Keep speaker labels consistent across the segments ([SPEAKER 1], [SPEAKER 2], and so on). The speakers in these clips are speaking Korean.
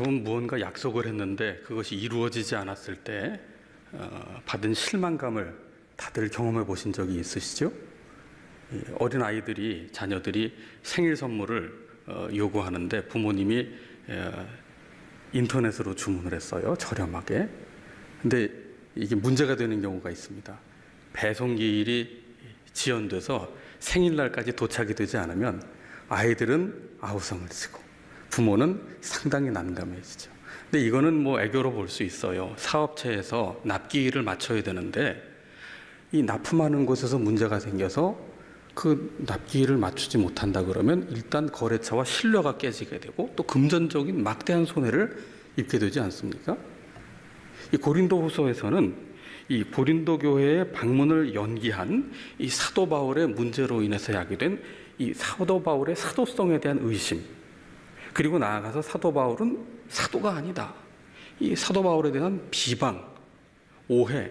[SPEAKER 1] 여러분 무언가 약속을 했는데 그것이 이루어지지 않았을 때 받은 실망감을 다들 경험해 보신 적이 있으시죠? 어린 아이들이 자녀들이 생일 선물을 요구하는데 부모님이 인터넷으로 주문을 했어요. 저렴하게. 근데 이게 문제가 되는 경우가 있습니다. 배송기일이 지연돼서 생일날까지 도착이 되지 않으면 아이들은 아우성을 치고 부모는 상당히 난감해지죠. 근데 이거는 뭐 애교로 볼 수 있어요. 사업체에서 납기일을 맞춰야 되는데 이 납품하는 곳에서 문제가 생겨서 그 납기일을 맞추지 못한다 그러면 일단 거래처와 신뢰가 깨지게 되고 또 금전적인 막대한 손해를 입게 되지 않습니까? 이 고린도후서에서는 이 고린도 교회의 방문을 연기한 이 사도 바울의 문제로 인해서 야기된 이 사도 바울의 사도성에 대한 의심, 그리고 나아가서 사도 바울은 사도가 아니다, 이 사도 바울에 대한 비방, 오해,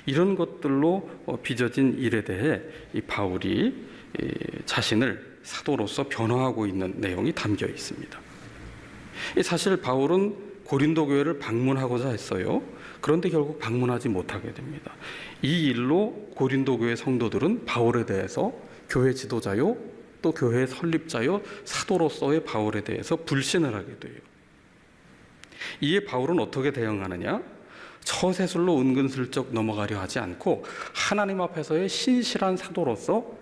[SPEAKER 1] 이런 것들로 빚어진 일에 대해 이 바울이 자신을 사도로서 변화하고 있는 내용이 담겨 있습니다. 사실 바울은 고린도 교회를 방문하고자 했어요. 그런데 결국 방문하지 못하게 됩니다. 이 일로 고린도 교회 성도들은 바울에 대해서 교회 지도자요, 또 교회의 설립자요, 사도로서의 바울에 대해서 불신을 하게 돼요. 이에 바울은 어떻게 대응하느냐? 처세술로 은근슬쩍 넘어가려 하지 않고 하나님 앞에서의 신실한 사도로서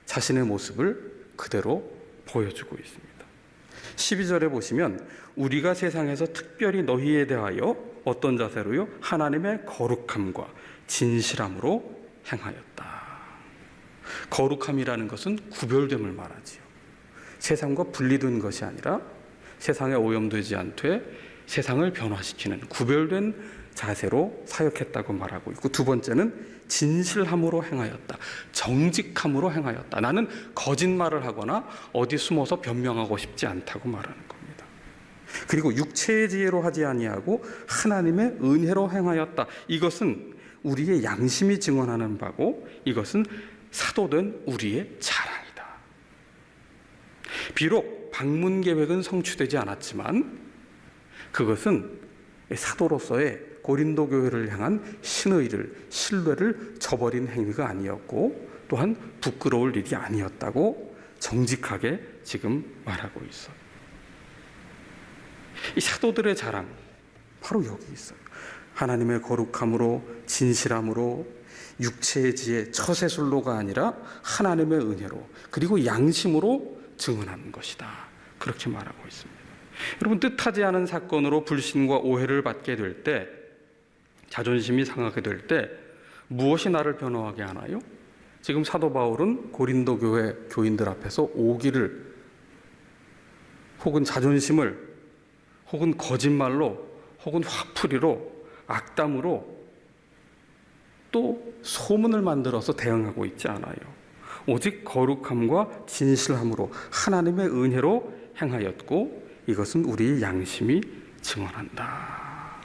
[SPEAKER 1] 자신의 모습을 그대로 보여주고 있습니다. 12절에 보시면 우리가 세상에서 특별히 너희에 대하여 어떤 자세로요? 하나님의 거룩함과 진실함으로 행하였다. 거룩함이라는 것은 구별됨을 말하지요. 세상과 분리된 것이 아니라 세상에 오염되지 않되 세상을 변화시키는 구별된 자세로 사역했다고 말하고 있고, 두 번째는 진실함으로 행하였다. 정직함으로 행하였다. 나는 거짓말을 하거나 어디 숨어서 변명하고 싶지 않다고 말하는 겁니다. 그리고 육체의 지혜로 하지 아니하고 하나님의 은혜로 행하였다. 이것은 우리의 양심이 증언하는 바고 이것은 사도된 우리의 자랑이다. 비록 방문 계획은 성취되지 않았지만 그것은 사도로서의 고린도 교회를 향한 신뢰를 저버린 행위가 아니었고 또한 부끄러울 일이 아니었다고 정직하게 지금 말하고 있어요. 이 사도들의 자랑 바로 여기 있어요. 하나님의 거룩함으로, 진실함으로, 육체의 지혜, 처세술로가 아니라 하나님의 은혜로, 그리고 양심으로 증언하는 것이다. 그렇게 말하고 있습니다. 여러분, 뜻하지 않은 사건으로 불신과 오해를 받게 될 때, 자존심이 상하게 될 때 무엇이 나를 변호하게 하나요? 지금 사도 바울은 고린도 교회 교인들 앞에서 오기를, 혹은 자존심을, 혹은 거짓말로, 혹은 화풀이로, 악담으로 또 소문을 만들어서 대응하고 있지 않아요. 오직 거룩함과 진실함으로 하나님의 은혜로 행하였고 이것은 우리의 양심이 증언한다.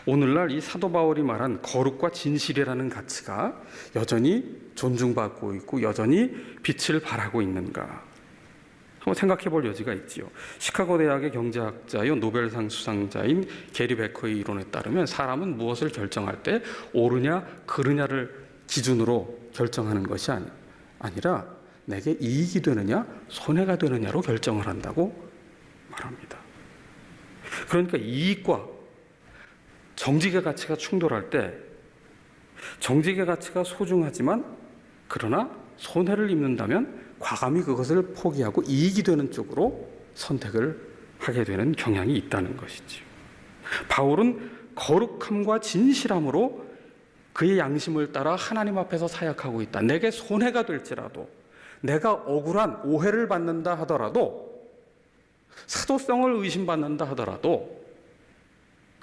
[SPEAKER 1] 오늘날 이 사도 바울이 말한 거룩과 진실이라는 가치가 여전히 존중받고 있고 여전히 빛을 발하고 있는가? 한번 생각해 볼 여지가 있지요. 시카고 대학의 경제학자요 노벨상 수상자인 게리 베커의 이론에 따르면 사람은 무엇을 결정할 때 옳으냐 그르냐를 기준으로 결정하는 것이 아니라 내게 이익이 되느냐 손해가 되느냐로 결정을 한다고 말합니다. 그러니까 이익과 정직의 가치가 충돌할 때 정직의 가치가 소중하지만 그러나 손해를 입는다면 과감히 그것을 포기하고 이익이 되는 쪽으로 선택을 하게 되는 경향이 있다는 것이지요. 바울은 거룩함과 진실함으로 그의 양심을 따라 하나님 앞에서 사역하고 있다. 내게 손해가 될지라도, 내가 억울한 오해를 받는다 하더라도, 사도성을 의심받는다 하더라도,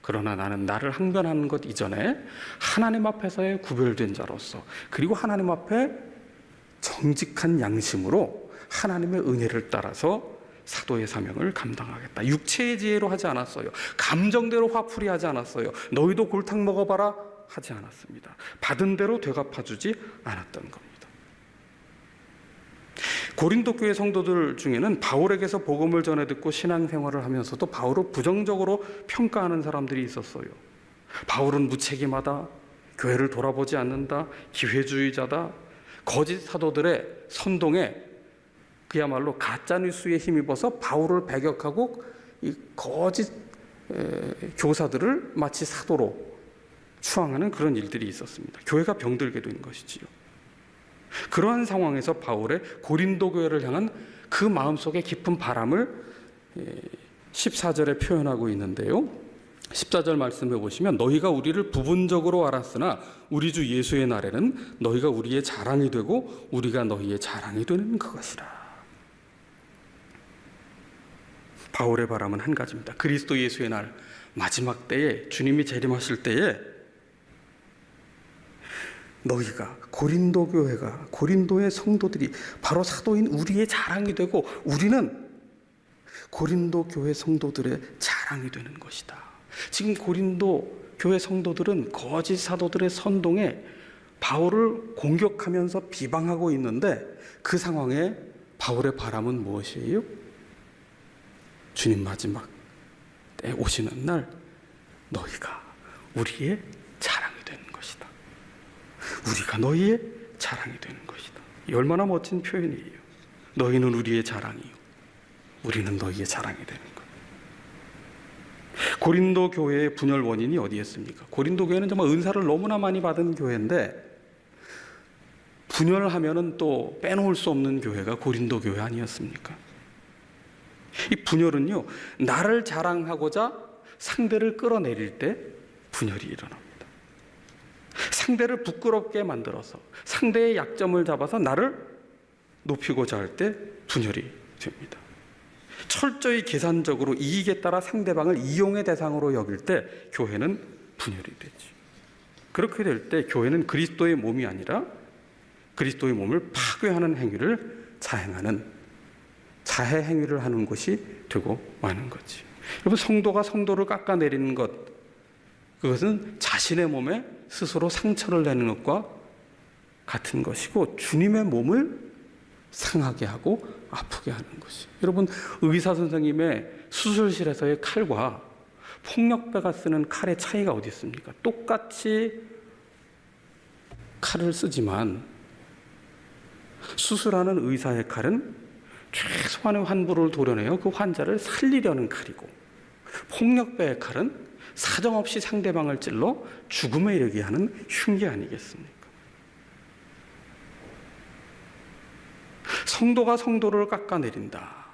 [SPEAKER 1] 그러나 나는 나를 항변하는 것 이전에 하나님 앞에서의 구별된 자로서, 그리고 하나님 앞에 정직한 양심으로 하나님의 은혜를 따라서 사도의 사명을 감당하겠다. 육체의 지혜로 하지 않았어요. 감정대로 화풀이 하지 않았어요. 너희도 골탕 먹어봐라 하지 않았습니다. 받은 대로 되갚아주지 않았던 겁니다. 고린도 교회 성도들 중에는 바울에게서 복음을 전해 듣고 신앙생활을 하면서도 바울을 부정적으로 평가하는 사람들이 있었어요. 바울은 무책임하다, 교회를 돌아보지 않는다, 기회주의자다, 거짓 사도들의 선동에 그야말로 가짜뉴스에 힘입어서 바울을 배격하고 이 거짓 교사들을 마치 사도로 추앙하는 그런 일들이 있었습니다. 교회가 병들게 된 것이지요. 그러한 상황에서 바울의 고린도 교회를 향한 그 마음속의 깊은 바람을 14절에 표현하고 있는데요. 14절 말씀해 보시면 너희가 우리를 부분적으로 알았으나 우리 주 예수의 날에는 너희가 우리의 자랑이 되고 우리가 너희의 자랑이 되는 그것이라. 바울의 바람은 한 가지입니다. 그리스도 예수의 날 마지막 때에 주님이 재림하실 때에 너희가 고린도 교회가 고린도의 성도들이 바로 사도인 우리의 자랑이 되고 우리는 고린도 교회 성도들의 자랑이 되는 것이다. 지금 고린도 교회 성도들은 거짓 사도들의 선동에 바울을 공격하면서 비방하고 있는데 그 상황에 바울의 바람은 무엇이에요? 주님 마지막 때 오시는 날 너희가 우리의 자랑이 되는 것이다. 우리가 너희의 자랑이 되는 것이다. 얼마나 멋진 표현이에요. 너희는 우리의 자랑이요 우리는 너희의 자랑이 되는 것. 고린도 교회의 분열 원인이 어디였습니까? 고린도 교회는 정말 은사를 너무나 많이 받은 교회인데 분열하면은 또 빼놓을 수 없는 교회가 고린도 교회 아니었습니까? 이 분열은요, 나를 자랑하고자 상대를 끌어내릴 때 분열이 일어납니다. 상대를 부끄럽게 만들어서 상대의 약점을 잡아서 나를 높이고자 할 때 분열이 됩니다. 철저히 계산적으로 이익에 따라 상대방을 이용의 대상으로 여길 때 교회는 분열이 되죠. 그렇게 될 때 교회는 그리스도의 몸이 아니라 그리스도의 몸을 파괴하는 행위를 자해 행위를 하는 것이 되고 마는 거지. 여러분, 성도가 성도를 깎아내리는 것, 그것은 자신의 몸에 스스로 상처를 내는 것과 같은 것이고 주님의 몸을 상하게 하고 아프게 하는 것이. 여러분, 의사 선생님의 수술실에서의 칼과 폭력배가 쓰는 칼의 차이가 어디 있습니까? 똑같이 칼을 쓰지만 수술하는 의사의 칼은 최소한의 환부를 도려내어 그 환자를 살리려는 칼이고 폭력배의 칼은 사정없이 상대방을 찔러 죽음에 이르게 하는 흉기 아니겠습니까? 성도가 성도를 깎아내린다.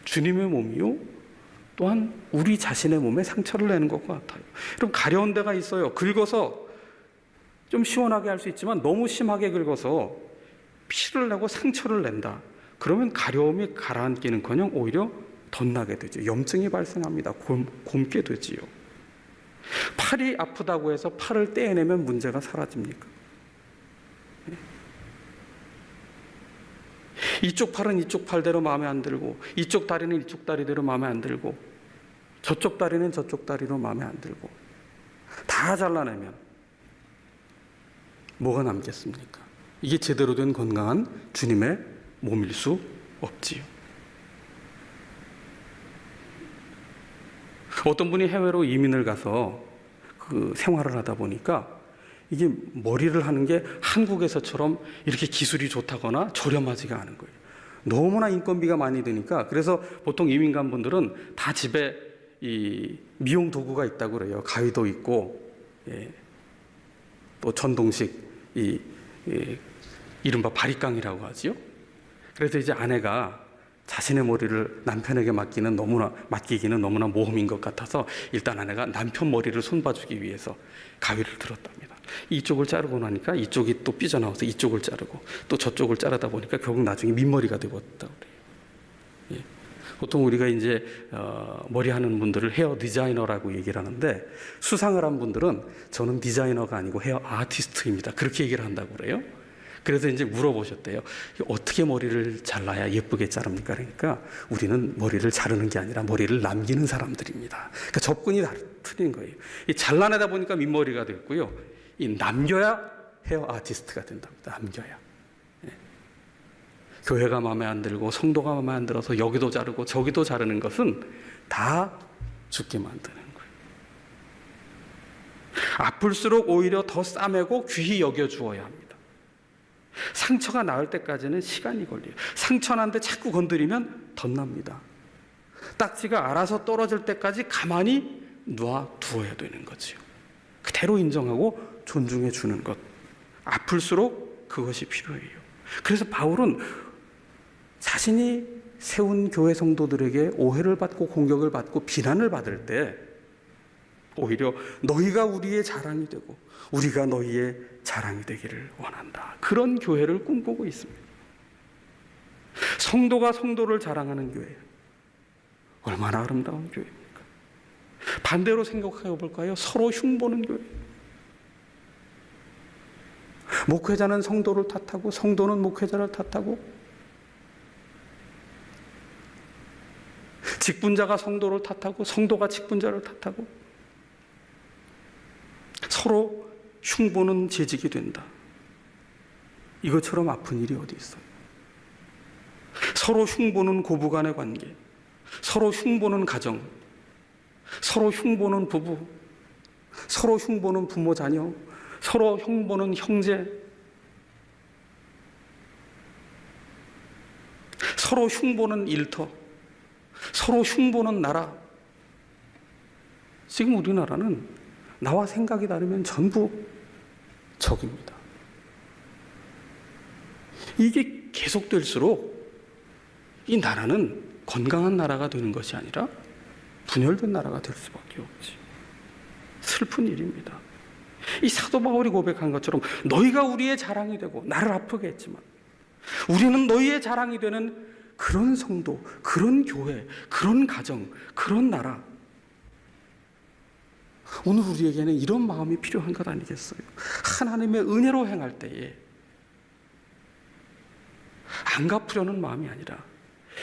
[SPEAKER 1] 주님의 몸이요 또한 우리 자신의 몸에 상처를 내는 것과 같아요. 그럼 가려운 데가 있어요. 긁어서 좀 시원하게 할 수 있지만 너무 심하게 긁어서 피를 내고 상처를 낸다. 그러면 가려움이 가라앉기는커녕 오히려 덧나게 되죠. 염증이 발생합니다. 곪게 되지요. 팔이 아프다고 해서 팔을 떼어내면 문제가 사라집니까? 이쪽 팔은 이쪽 팔대로 마음에 안 들고 이쪽 다리는 이쪽 다리대로 마음에 안 들고 저쪽 다리는 저쪽 다리로 마음에 안 들고 다 잘라내면 뭐가 남겠습니까? 이게 제대로 된 건강한 주님의 몸일 수 없지요. 어떤 분이 해외로 이민을 가서 그 생활을 하다 보니까 이게 머리를 하는 게 한국에서처럼 이렇게 기술이 좋다거나 저렴하지가 않은 거예요. 너무나 인건비가 많이 드니까 그래서 보통 이민 간 분들은 다 집에 이 미용 도구가 있다고 그래요. 가위도 있고 또 전동식 이른바 바리깡이라고 하지요. 그래서 이제 아내가 자신의 머리를 남편에게 맡기기는 너무나 모험인 것 같아서 일단 아내가 남편 머리를 손봐주기 위해서 가위를 들었답니다. 이쪽을 자르고 나니까 이쪽이 또 삐져나와서 이쪽을 자르고 또 저쪽을 자르다 보니까 결국 나중에 민머리가 되었다고 그래요. 예. 보통 우리가 이제 머리 하는 분들을 헤어 디자이너라고 얘기를 하는데 수상을 한 분들은 저는 디자이너가 아니고 헤어 아티스트입니다. 그렇게 얘기를 한다고 그래요. 그래서 이제 물어보셨대요. 어떻게 머리를 잘라야 예쁘게 자릅니까? 그러니까 우리는 머리를 자르는 게 아니라 머리를 남기는 사람들입니다. 그러니까 접근이 틀린 거예요. 이 잘라내다 보니까 민머리가 됐고요. 이 남겨야 헤어 아티스트가 된답니다. 남겨야. 예. 교회가 마음에 안 들고 성도가 마음에 안 들어서 여기도 자르고 저기도 자르는 것은 다 죽게 만드는 거예요. 아플수록 오히려 더 싸매고 귀히 여겨주어야 합니다. 상처가 나을 때까지는 시간이 걸려요. 상처 난데 자꾸 건드리면 덧납니다. 딱지가 알아서 떨어질 때까지 가만히 놔두어야 되는 거지요. 그대로 인정하고 존중해 주는 것. 아플수록 그것이 필요해요. 그래서 바울은 자신이 세운 교회 성도들에게 오해를 받고 공격을 받고 비난을 받을 때 오히려 너희가 우리의 자랑이 되고 우리가 너희의 자랑이 되기를 원한다. 그런 교회를 꿈꾸고 있습니다. 성도가 성도를 자랑하는 교회. 얼마나 아름다운 교회입니까? 반대로 생각해 볼까요? 서로 흉보는 교회. 목회자는 성도를 탓하고 성도는 목회자를 탓하고 직분자가 성도를 탓하고 성도가 직분자를 탓하고 서로 흉보는 재직이 된다. 이것처럼 아픈 일이 어디 있어요? 서로 흉보는 고부간의 관계, 서로 흉보는 가정, 서로 흉보는 부부, 서로 흉보는 부모 자녀, 서로 흉보는 형제, 서로 흉보는 일터, 서로 흉보는 나라. 지금 우리나라는 나와 생각이 다르면 전부 적입니다. 이게 계속될수록 이 나라는 건강한 나라가 되는 것이 아니라 분열된 나라가 될 수밖에 없지. 슬픈 일입니다. 이 사도 바울이 고백한 것처럼 너희가 우리의 자랑이 되고 나를 아프게 했지만 우리는 너희의 자랑이 되는 그런 성도, 그런 교회, 그런 가정, 그런 나라. 오늘 우리에게는 이런 마음이 필요한 것 아니겠어요? 하나님의 은혜로 행할 때에 안 갚으려는 마음이 아니라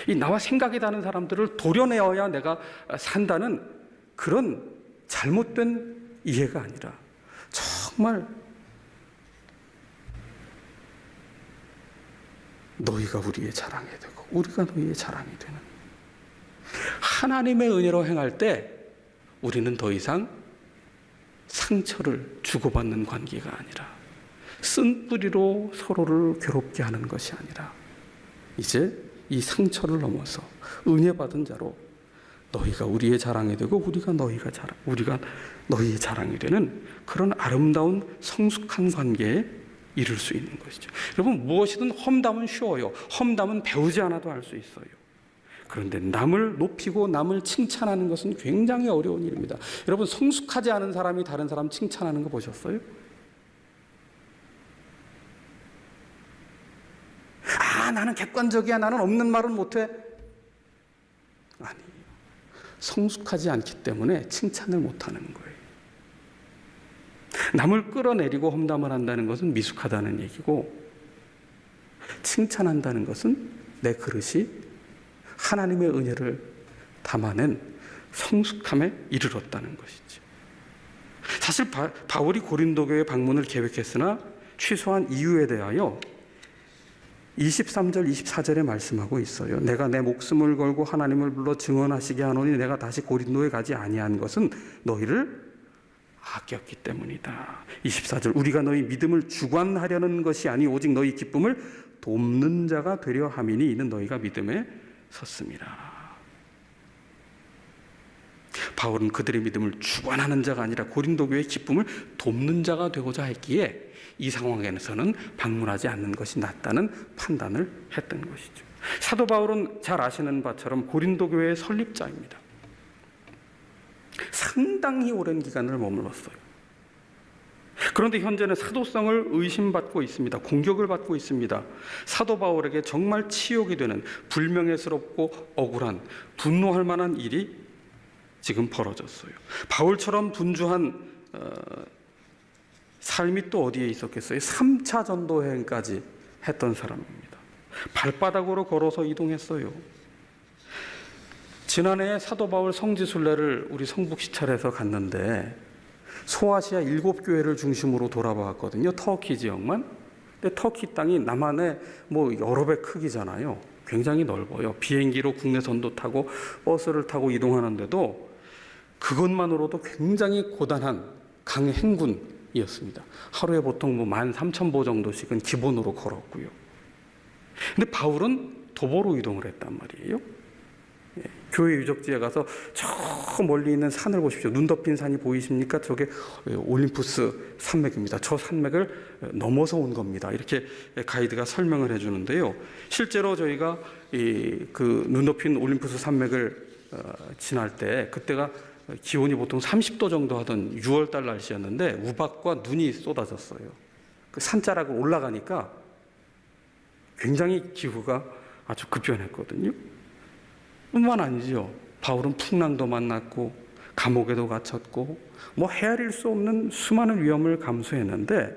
[SPEAKER 1] 이 나와 생각이 다른 사람들을 도려내어야 내가 산다는 그런 잘못된 이해가 아니라 정말 너희가 우리의 자랑이 되고 우리가 너희의 자랑이 되는 하나님의 은혜로 행할 때 우리는 더 이상 상처를 주고받는 관계가 아니라 쓴뿌리로 서로를 괴롭게 하는 것이 아니라 이제 이 상처를 넘어서 은혜 받은 자로 너희가 우리의 자랑이 되고 우리가 너희의 자랑이 되는 그런 아름다운 성숙한 관계에 이룰 수 있는 것이죠. 여러분, 무엇이든 험담은 쉬워요. 험담은 배우지 않아도 할 수 있어요. 그런데 남을 높이고 남을 칭찬하는 것은 굉장히 어려운 일입니다. 여러분, 성숙하지 않은 사람이 다른 사람 칭찬하는 거 보셨어요? 나는 객관적이야. 나는 없는 말은 못해. 아니에요. 성숙하지 않기 때문에 칭찬을 못하는 거예요. 남을 끌어내리고 험담을 한다는 것은 미숙하다는 얘기고, 칭찬한다는 것은 내 그릇이 하나님의 은혜를 담아낸 성숙함에 이르렀다는 것이죠. 사실 바울이 고린도 교회 방문을 계획했으나 취소한 이유에 대하여 23절, 24절에 말씀하고 있어요. 내가 내 목숨을 걸고 하나님을 불러 증언하시게 하노니 내가 다시 고린도에 가지 아니한 것은 너희를 아꼈기 때문이다. 24절, 우리가 너희 믿음을 주관하려는 것이 아니 오직 너희 기쁨을 돕는 자가 되려 함이니 이는 너희가 믿음에 섰습니다. 바울은 그들의 믿음을 주관하는 자가 아니라 고린도 교회의 기쁨을 돕는 자가 되고자 했기에 이 상황에서는 방문하지 않는 것이 낫다는 판단을 했던 것이죠. 사도 바울은 잘 아시는 바처럼 고린도 교회의 설립자입니다. 상당히 오랜 기간을 머물렀어요. 그런데 현재는 사도성을 의심받고 있습니다. 공격을 받고 있습니다. 사도 바울에게 정말 치욕이 되는 불명예스럽고 억울한 분노할 만한 일이 지금 벌어졌어요. 바울처럼 분주한 삶이 또 어디에 있었겠어요? 3차 전도 여행까지 했던 사람입니다. 발바닥으로 걸어서 이동했어요. 지난해 사도 바울 성지순례를 우리 성북시찰에서 갔는데 소아시아 7교회를 중심으로 돌아봤거든요. 터키 지역만. 근데 터키 땅이 남한의 뭐 여러 배 크기잖아요. 굉장히 넓어요. 비행기로 국내선도 타고 버스를 타고 이동하는데도 그것만으로도 굉장히 고단한 강의 행군이었습니다. 하루에 보통 뭐 13,000보 정도씩은 기본으로 걸었고요. 근데 바울은 도보로 이동을 했단 말이에요. 교회 유적지에 가서 저 멀리 있는 산을 보십시오. 눈 덮인 산이 보이십니까? 저게 올림푸스 산맥입니다. 저 산맥을 넘어서 온 겁니다. 이렇게 가이드가 설명을 해주는데요. 실제로 저희가 그 눈 덮인 올림푸스 산맥을 지날 때 그때가 기온이 보통 30도 정도 하던 6월달 날씨였는데 우박과 눈이 쏟아졌어요. 그 산자락을 올라가니까 굉장히 기후가 아주 급변했거든요. 뿐만 아니죠. 바울은 풍랑도 만났고 감옥에도 갇혔고 뭐 헤아릴 수 없는 수많은 위험을 감수했는데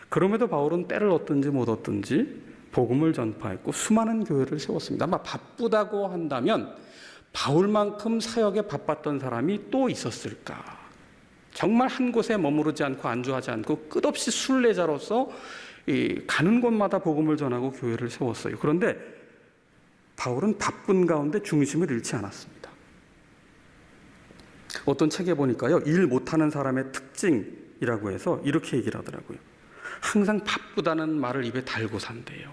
[SPEAKER 1] 그럼에도 바울은 때를 얻든지 못 얻든지 복음을 전파했고 수많은 교회를 세웠습니다. 아마 바쁘다고 한다면 바울만큼 사역에 바빴던 사람이 또 있었을까? 정말 한 곳에 머무르지 않고 안주하지 않고 끝없이 순례자로서 가는 곳마다 복음을 전하고 교회를 세웠어요. 그런데 바울은 바쁜 가운데 중심을 잃지 않았습니다. 어떤 책에 보니까요, 일 못하는 사람의 특징이라고 해서 이렇게 얘기를 하더라고요. 항상 바쁘다는 말을 입에 달고 산대요.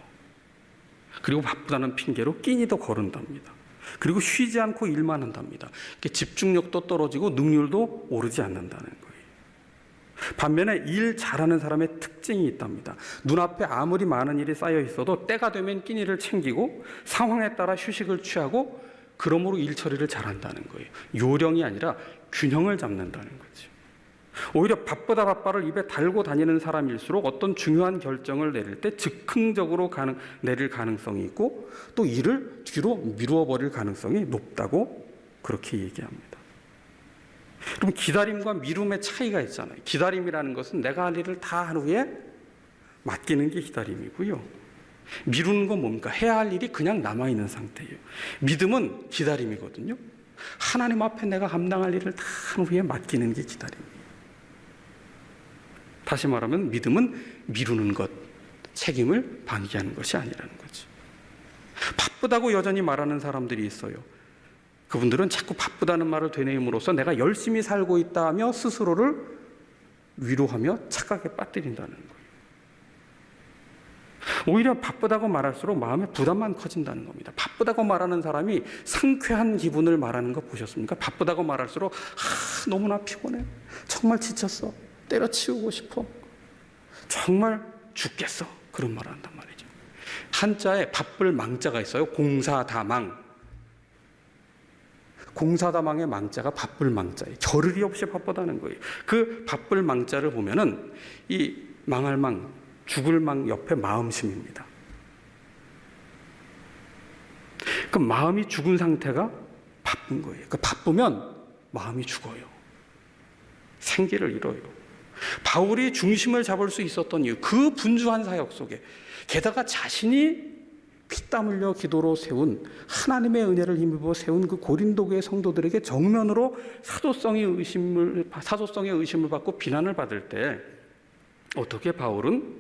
[SPEAKER 1] 그리고 바쁘다는 핑계로 끼니도 거른답니다. 그리고 쉬지 않고 일만 한답니다. 집중력도 떨어지고 능률도 오르지 않는다는 거예요. 반면에 일 잘하는 사람의 특징이 있답니다. 눈앞에 아무리 많은 일이 쌓여 있어도 때가 되면 끼니를 챙기고 상황에 따라 휴식을 취하고 그러므로 일 처리를 잘한다는 거예요. 요령이 아니라 균형을 잡는다는 거죠. 오히려 바쁘다 바빠를 입에 달고 다니는 사람일수록 어떤 중요한 결정을 내릴 때 즉흥적으로 내릴 가능성이 있고 또 일을 뒤로 미루어 버릴 가능성이 높다고 그렇게 얘기합니다. 그럼 기다림과 미룸의 차이가 있잖아요. 기다림이라는 것은 내가 할 일을 다 한 후에 맡기는 게 기다림이고요. 미루는 건 뭡니까? 해야 할 일이 그냥 남아있는 상태예요. 믿음은 기다림이거든요. 하나님 앞에 내가 감당할 일을 다 한 후에 맡기는 게 기다림이에요. 다시 말하면 믿음은 미루는 것, 책임을 방기하는 것이 아니라는 거죠. 바쁘다고 여전히 말하는 사람들이 있어요. 그분들은 자꾸 바쁘다는 말을 되뇌임으로써 내가 열심히 살고 있다며 스스로를 위로하며 착각에 빠뜨린다는 거예요. 오히려 바쁘다고 말할수록 마음의 부담만 커진다는 겁니다. 바쁘다고 말하는 사람이 상쾌한 기분을 말하는 거 보셨습니까? 바쁘다고 말할수록 너무나 피곤해. 정말 지쳤어. 때려치우고 싶어. 정말 죽겠어. 그런 말을 한단 말이죠. 한자에 바쁠 망자가 있어요. 공사다망. 공사다망의 망자가 바쁠 망자예요. 겨를이 없이 바쁘다는 거예요. 그 바쁠 망자를 보면은 이 망할 망, 죽을 망 옆에 마음심입니다. 그 마음이 죽은 상태가 바쁜 거예요. 그 바쁘면 마음이 죽어요. 생기를 잃어요. 바울이 중심을 잡을 수 있었던 이유, 그 분주한 사역 속에 게다가 자신이 피땀 흘려 기도로 세운 하나님의 은혜를 힘입어 세운 그 고린도교의 성도들에게 정면으로 사도성의 의심을 받고 비난을 받을 때 어떻게 바울은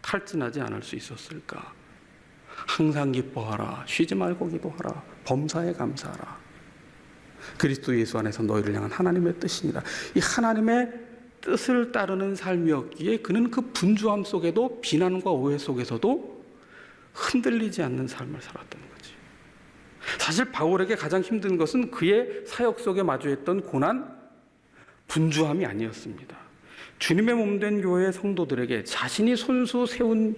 [SPEAKER 1] 탈진하지 않을 수 있었을까? 항상 기뻐하라, 쉬지 말고 기도하라, 범사에 감사하라. 그리스도 예수 안에서 너희를 향한 하나님의 뜻이니라. 이 하나님의 뜻을 따르는 삶이었기에 그는 그 분주함 속에도 비난과 오해 속에서도 흔들리지 않는 삶을 살았던 거지. 사실 바울에게 가장 힘든 것은 그의 사역 속에 마주했던 고난, 분주함이 아니었습니다. 주님의 몸된 교회의 성도들에게, 자신이 손수 세운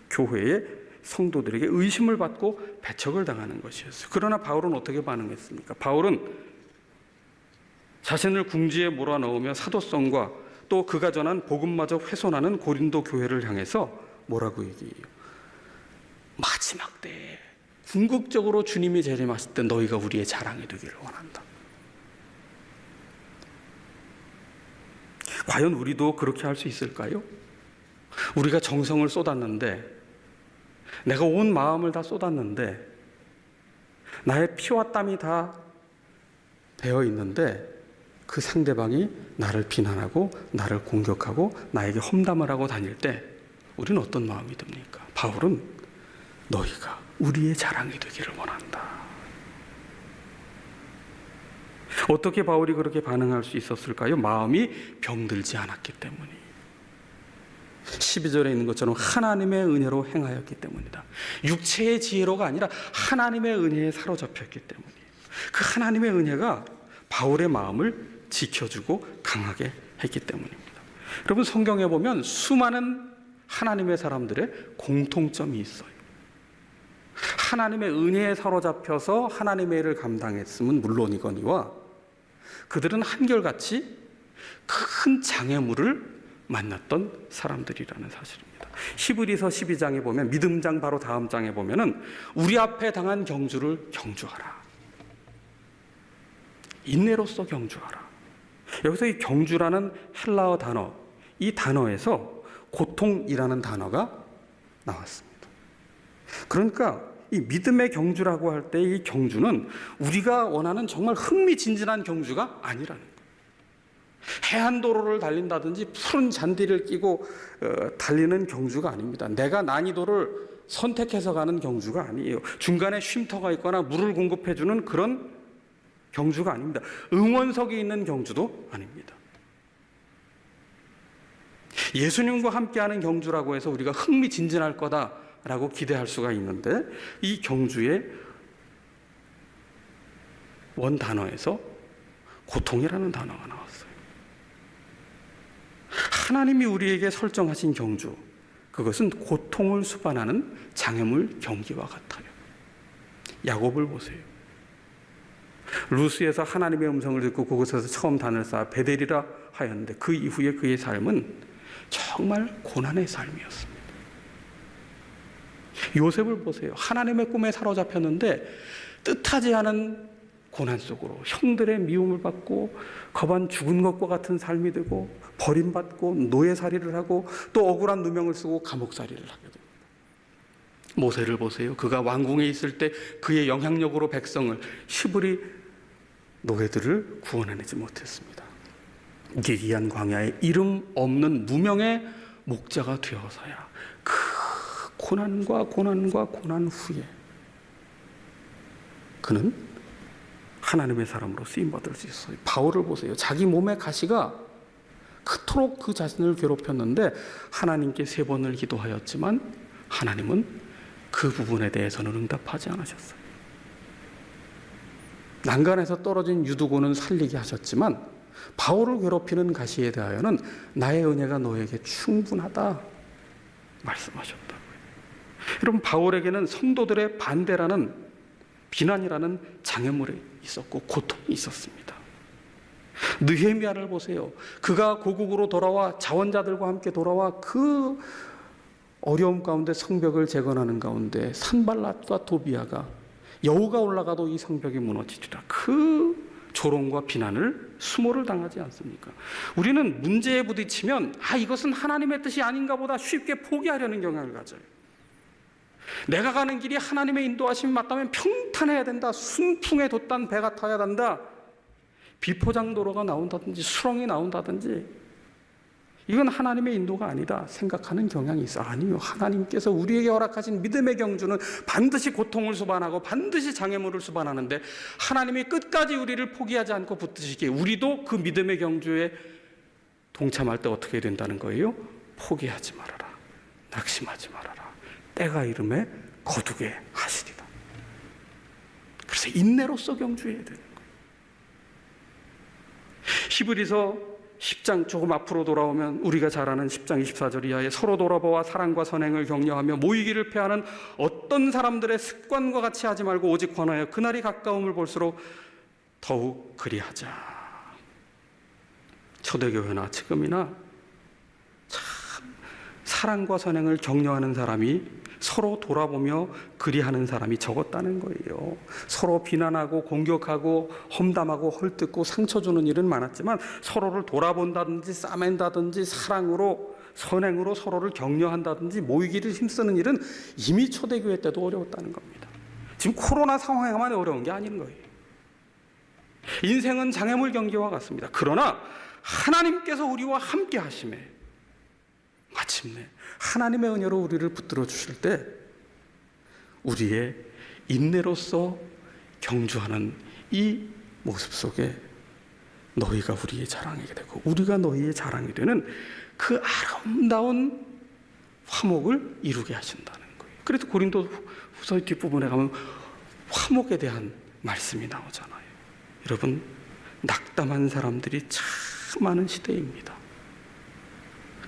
[SPEAKER 1] 교회의 성도들에게 의심을 받고 배척을 당하는 것이었어요. 그러나 바울은 어떻게 반응했습니까? 바울은 자신을 궁지에 몰아넣으며 사도성과 또 그가 전한 복음마저 훼손하는 고린도 교회를 향해서 뭐라고 얘기해요? 마지막 때에 궁극적으로 주님이 재림하실 때 너희가 우리의 자랑이 되기를 원한다. 과연 우리도 그렇게 할 수 있을까요? 우리가 정성을 쏟았는데, 내가 온 마음을 다 쏟았는데, 나의 피와 땀이 다 되어 있는데 그 상대방이 나를 비난하고 나를 공격하고 나에게 험담을 하고 다닐 때 우리는 어떤 마음이 듭니까? 바울은 너희가 우리의 자랑이 되기를 원한다. 어떻게 바울이 그렇게 반응할 수 있었을까요? 마음이 병들지 않았기 때문이에요. 12절에 있는 것처럼 하나님의 은혜로 행하였기 때문이다. 육체의 지혜로가 아니라 하나님의 은혜에 사로잡혔기 때문이에요. 그 하나님의 은혜가 바울의 마음을 지켜주고 강하게 했기 때문입니다. 여러분, 성경에 보면 수많은 하나님의 사람들의 공통점이 있어요. 하나님의 은혜에 사로잡혀서 하나님의 일을 감당했음은 물론이거니와 그들은 한결같이 큰 장애물을 만났던 사람들이라는 사실입니다. 히브리서 12장에 보면, 믿음장 바로 다음 장에 보면은 우리 앞에 당한 경주를 경주하라. 인내로서 경주하라. 여기서 이 경주라는 헬라어 단어, 이 단어에서 고통이라는 단어가 나왔습니다. 그러니까 이 믿음의 경주라고 할 때 이 경주는 우리가 원하는 정말 흥미진진한 경주가 아니라는 거예요. 해안도로를 달린다든지 푸른 잔디를 끼고 달리는 경주가 아닙니다. 내가 난이도를 선택해서 가는 경주가 아니에요. 중간에 쉼터가 있거나 물을 공급해주는 그런 경주가 아닙니다. 응원석이 있는 경주도 아닙니다. 예수님과 함께하는 경주라고 해서 우리가 흥미진진할 거다라고 기대할 수가 있는데, 이 경주의 원 단어에서 고통이라는 단어가 나왔어요. 하나님이 우리에게 설정하신 경주, 그것은 고통을 수반하는 장애물 경기와 같아요. 야곱을 보세요. 루스에서 하나님의 음성을 듣고 그곳에서 처음 단을 쌓아 베델이라 하였는데 그 이후에 그의 삶은 정말 고난의 삶이었습니다. 요셉을 보세요. 하나님의 꿈에 사로잡혔는데 뜻하지 않은 고난 속으로 형들의 미움을 받고 거반 죽은 것과 같은 삶이 되고 버림받고 노예살이를 하고 또 억울한 누명을 쓰고 감옥살이를 하게 됩니다. 모세를 보세요. 그가 왕궁에 있을 때 그의 영향력으로 백성을, 히브리 노예들을 구원해내지 못했습니다. 기이한 광야에 이름 없는 무명의 목자가 되어서야 그 고난과 고난 후에 그는 하나님의 사람으로 쓰임받을 수 있어요. 바울을 보세요. 자기 몸의 가시가 그토록 그 자신을 괴롭혔는데 하나님께 3번을 기도하였지만 하나님은 그 부분에 대해서는 응답하지 않으셨어요. 난간에서 떨어진 유두고는 살리게 하셨지만 바울을 괴롭히는 가시에 대하여는 나의 은혜가 너에게 충분하다 말씀하셨다고요. 여러분, 바울에게는 성도들의 반대라는, 비난이라는 장애물이 있었고 고통이 있었습니다. 느헤미야를 보세요. 그가 고국으로 돌아와 자원자들과 함께 돌아와 그 어려움 가운데 성벽을 재건하는 가운데 산발랏과 도비아가 여우가 올라가도 이 성벽이 무너지리라, 그 조롱과 비난을, 수모를 당하지 않습니까? 우리는 문제에 부딪히면 이것은 하나님의 뜻이 아닌가 보다 쉽게 포기하려는 경향을 가져요. 내가 가는 길이 하나님의 인도하심이 맞다면 평탄해야 된다, 순풍에 돛단 배가 타야 한다, 비포장도로가 나온다든지 수렁이 나온다든지, 이건 하나님의 인도가 아니다 생각하는 경향이 있어. 아니요, 하나님께서 우리에게 허락하신 믿음의 경주는 반드시 고통을 수반하고 반드시 장애물을 수반하는데, 하나님이 끝까지 우리를 포기하지 않고 붙드시기에 우리도 그 믿음의 경주에 동참할 때 어떻게 된다는 거예요? 포기하지 말아라, 낙심하지 말아라, 때가 이름에 거두게 하시리라. 그래서 인내로서 경주해야 되는 거예요. 히브리서 10장 조금 앞으로 돌아오면 우리가 잘 아는 10장 24절 이하에 서로 돌아보아 사랑과 선행을 격려하며 모이기를 패하는 어떤 사람들의 습관과 같이 하지 말고 오직 권하여 그날이 가까움을 볼수록 더욱 그리하자. 초대교회나 지금이나 참 사랑과 선행을 격려하는 사람이, 서로 돌아보며 그리하는 사람이 적었다는 거예요. 서로 비난하고 공격하고 험담하고 헐뜯고 상처 주는 일은 많았지만 서로를 돌아본다든지 싸맨다든지 사랑으로 선행으로 서로를 격려한다든지 모이기를 힘쓰는 일은 이미 초대교회 때도 어려웠다는 겁니다. 지금 코로나 상황에만 어려운 게 아닌 거예요. 인생은 장애물 경기와 같습니다. 그러나 하나님께서 우리와 함께 하심에 마침내 하나님의 은혜로 우리를 붙들어 주실 때 우리의 인내로서 경주하는 이 모습 속에 너희가 우리의 자랑이 되고 우리가 너희의 자랑이 되는 그 아름다운 화목을 이루게 하신다는 거예요. 그래서 고린도 후서의 뒷부분에 가면 화목에 대한 말씀이 나오잖아요. 여러분, 낙담한 사람들이 참 많은 시대입니다.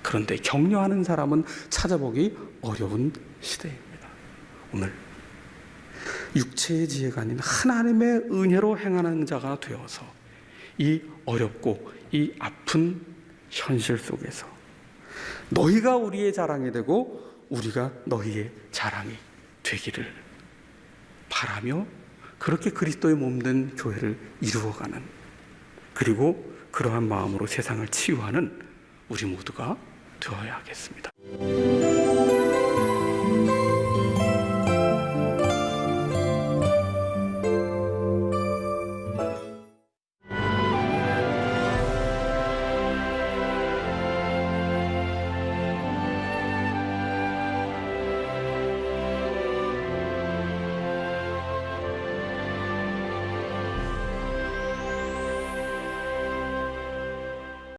[SPEAKER 1] 그런데 격려하는 사람은 찾아보기 어려운 시대입니다. 오늘 육체의 지혜가 아닌 하나님의 은혜로 행하는 자가 되어서 이 어렵고 이 아픈 현실 속에서 너희가 우리의 자랑이 되고 우리가 너희의 자랑이 되기를 바라며 그렇게 그리스도의 몸된 교회를 이루어가는, 그리고 그러한 마음으로 세상을 치유하는 우리 모두가 되어야 하겠습니다.